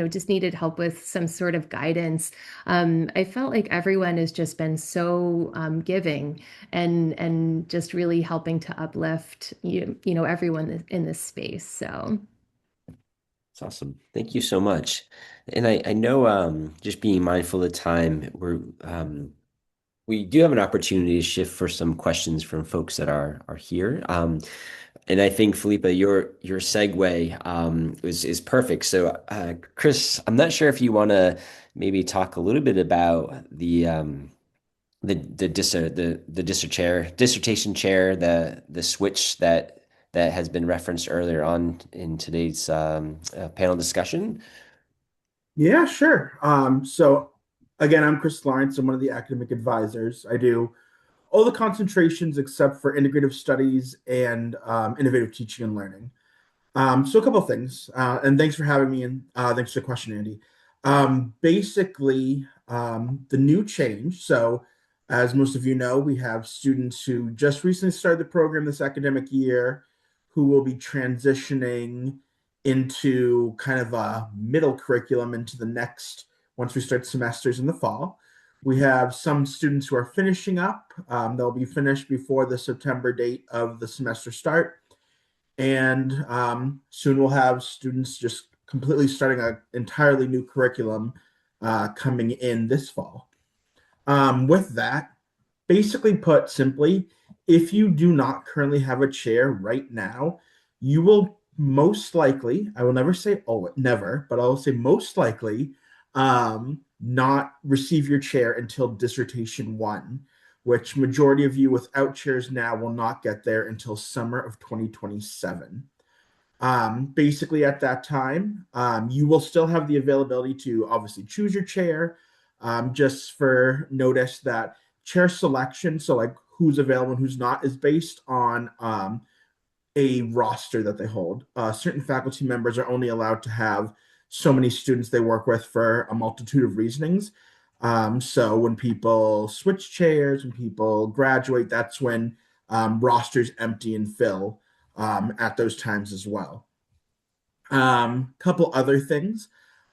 just needed help with some sort of guidance. I felt like everyone has just been so giving and just really helping to uplift everyone in this space. So It's awesome. Thank you so much. And I know just being mindful of time, we do have an opportunity to shift for some questions from folks that are here. And I think Felipe, your segue is perfect. So Chris, I'm not sure if you want to maybe talk a little bit about the dissertation chair, the switch that has been referenced earlier on in today's panel discussion. Yeah, sure. So again, I'm Chris Lawrence. I'm one of the academic advisors. I do all the concentrations except for integrative studies and innovative teaching and learning. So a couple of things, and thanks for having me, and thanks for the question, Andy. Basically, the new change. So, as most of you know, we have students who just recently started the program this academic year, who will be transitioning into kind of a middle curriculum into the next, once we start semesters in the fall. We have some students who are finishing up. They'll be finished before the September date of the semester start. And soon we'll have students just completely starting an entirely new curriculum coming in this fall. With that, basically put simply, if you do not currently have a chair right now, you will most likely, I will never say oh never, but I'll say most likely not receive your chair until dissertation one, which majority of you without chairs now will not get there until summer of 2027. Basically, at that time, you will still have the availability to obviously choose your chair. Just for notice that chair selection, so like who's available and who's not, is based on a roster that they hold. Certain faculty members are only allowed to have so many students they work with for a multitude of reasonings. So when people switch chairs, when people graduate, that's when rosters empty and fill at those times as well. Couple other things.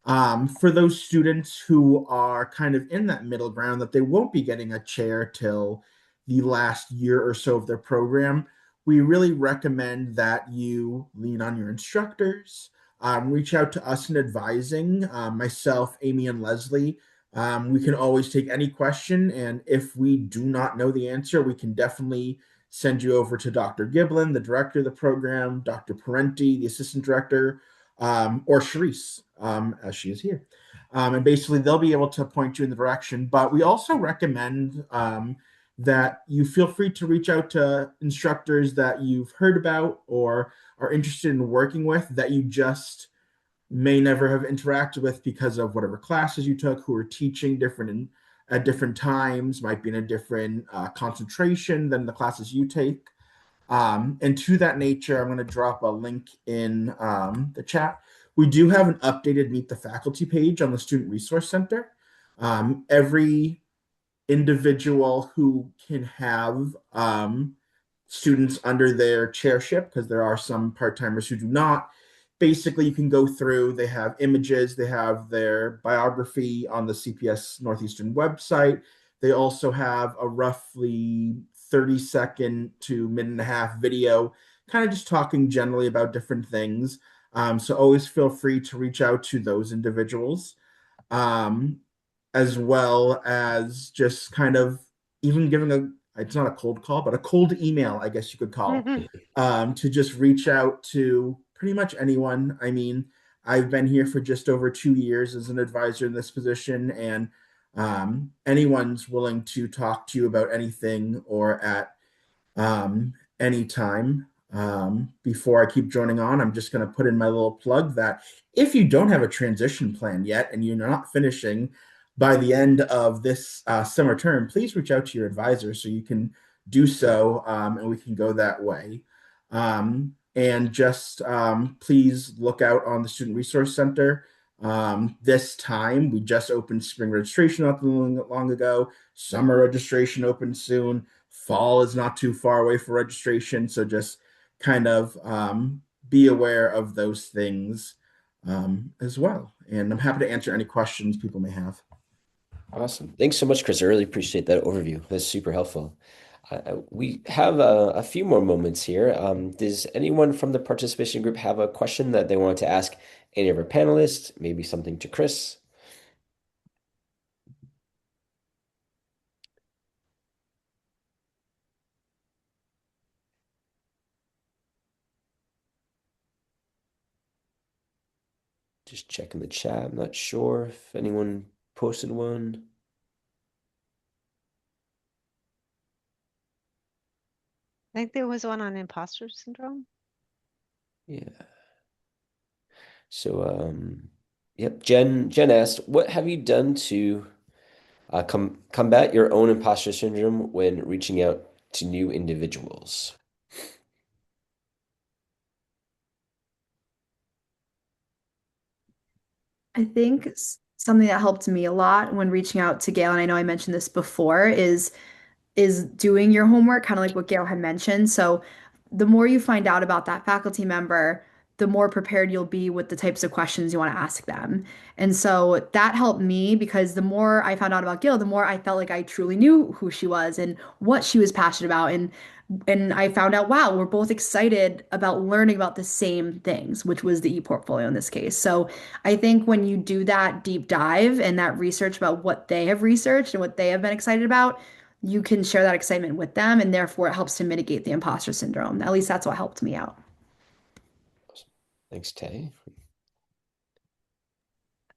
For those students who are kind of in that middle ground, that they won't be getting a chair till the last year or so of their program, we really recommend that you lean on your instructors, reach out to us in advising, myself, Amy, and Leslie. We can always take any question, and if we do not know the answer, we can definitely send you over to Dr. Giblin, the director of the program, Dr. Parenti, the assistant director, or Charisse, as she is here. And basically, they'll be able to point you in the direction. But we also recommend that you feel free to reach out to instructors that you've heard about or are interested in working with that you just may never have interacted with because of whatever classes you took, who are teaching at different times, might be in a different concentration than the classes you take. And to that nature, I'm going to drop a link in the chat. We do have an updated Meet the Faculty page on the Student Resource Center. Every individual who can have students under their chairship, because there are some part-timers who do not, basically you can go through, they have images, they have their biography on the CPS Northeastern website. They also have a roughly 30-second to minute and a half video, kind of just talking generally about different things. So always feel free to reach out to those individuals, as well as just kind of even giving it's not a cold call, but a cold email, I guess you could call, to just reach out to pretty much anyone. I mean, I've been here for just over 2 years as an advisor in this position, and anyone's willing to talk to you about anything or at any time. Before I keep joining on, I'm just going to put in my little plug that if you don't have a transition plan yet and you're not finishing by the end of this summer term, please reach out to your advisor so you can do so, and we can go that way. And just please look out on the Student Resource Center. This time, we just opened spring registration not too long ago. Summer registration opened soon. Fall is not too far away for registration. So just kind of be aware of those things as well. And I'm happy to answer any questions people may have. Awesome. Thanks so much, Chris. I really appreciate that overview. That's super helpful. We have a few more moments here. Does anyone from the participation group have a question that they want to ask any of our panelists? Maybe something to Chris? Just checking the chat. I'm not sure if anyone posted one. I think there was one on imposter syndrome. Yeah. So, yep. Jen asked, what have you done to combat your own imposter syndrome when reaching out to new individuals? I think something that helped me a lot when reaching out to Gail, and I know I mentioned this before, is doing your homework, kind of like what Gail had mentioned. So the more you find out about that faculty member, the more prepared you'll be with the types of questions you want to ask them. And so that helped me because the more I found out about Gail, the more I felt like I truly knew who she was and what she was passionate about. And I found out, wow, we're both excited about learning about the same things, which was the e-portfolio in this case. So I think when you do that deep dive and that research about what they have researched and what they have been excited about, you can share that excitement with them, and therefore it helps to mitigate the imposter syndrome. At least that's what helped me out. Thanks, Tay.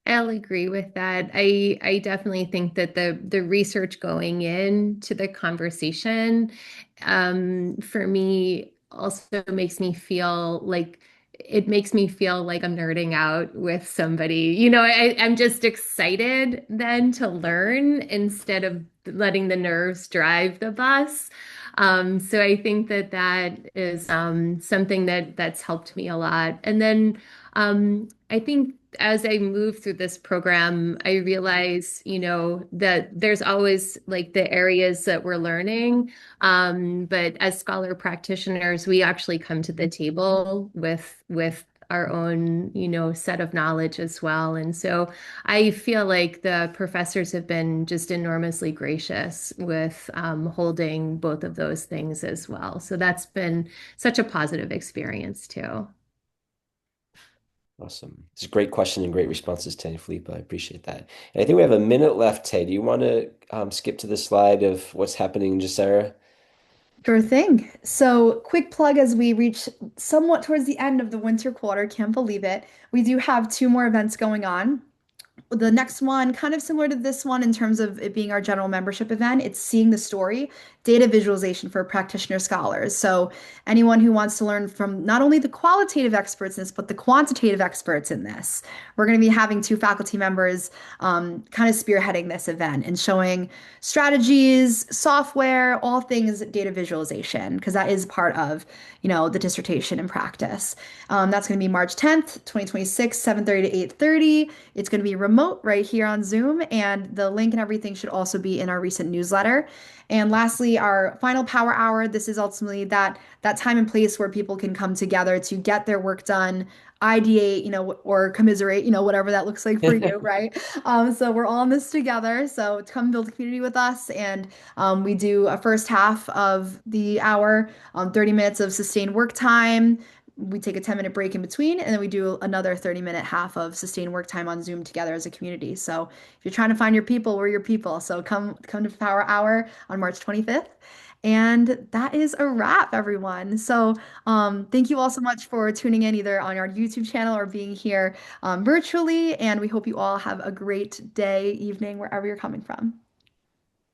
I'll agree with that. I definitely think that the research going into the conversation, for me also makes me feel like it makes me feel like I'm nerding out with somebody. I'm just excited then to learn instead of letting the nerves drive the bus. So I think that that is something that's helped me a lot. And then I think as I move through this program, I realize, that there's always like the areas that we're learning. But as scholar practitioners, we actually come to the table with our own, set of knowledge as well. And so I feel like the professors have been just enormously gracious with holding both of those things as well. So that's been such a positive experience too. Awesome. It's a great question and great responses, Tay and Felipe. I appreciate that. And I think we have a minute left, Tay. Do you want to skip to the slide of what's happening in GSERA? Sure thing. So, quick plug as we reach somewhat towards the end of the winter quarter, can't believe it. We do have two more events going on. The next one, kind of similar to this one in terms of it being our general membership event, it's Seeing the Story, data visualization for practitioner scholars. So anyone who wants to learn from not only the qualitative experts in this, but the quantitative experts in this. We're going to be having two faculty members kind of spearheading this event and showing strategies, software, all things data visualization, because that is part of, the dissertation and practice. That's going to be March 10th, 2026, 7:30 to 8:30. It's going to be remote right here on Zoom, and the link and everything should also be in our recent newsletter. And lastly, our final power hour. This is ultimately that time and place where people can come together to get their work done, ideate, or commiserate, whatever that looks like for you, right? So we're all in this together. So come build a community with us, and we do a first half of the hour, 30 minutes of sustained work time. We take a 10-minute break in between, and then we do another 30-minute half of sustained work time on Zoom together as a community. So if you're trying to find your people, we're your people. So come to Power Hour on March 25th. And that is a wrap, everyone. So thank you all so much for tuning in either on our YouTube channel or being here virtually. And we hope you all have a great day, evening, wherever you're coming from.